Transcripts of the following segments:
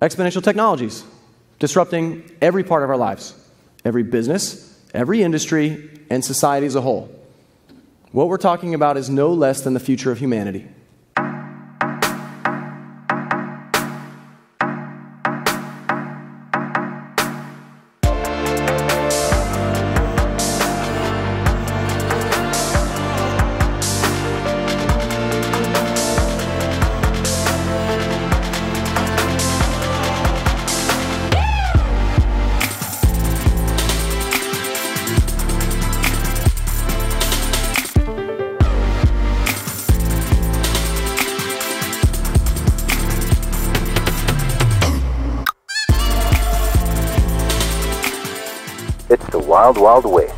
Exponential technologies, disrupting every part of our lives, every business, every industry, and society as a whole. What we're talking about is no less than the future of humanity. It's the Wild Wild West.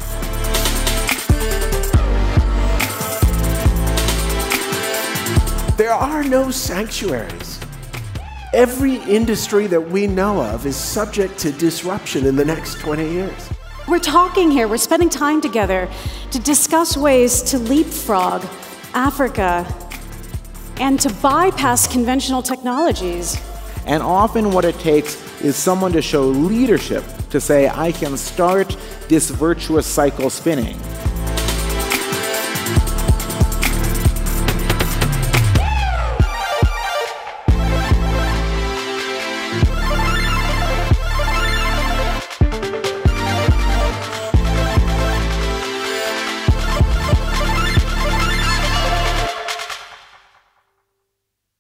There are no sanctuaries. Every industry that we know of is subject to disruption in the next 20 years. We're talking here, we're spending time together to discuss ways to leapfrog Africa and to bypass conventional technologies. And often what it takes is someone to show leadership, to say, I can start this virtuous cycle spinning.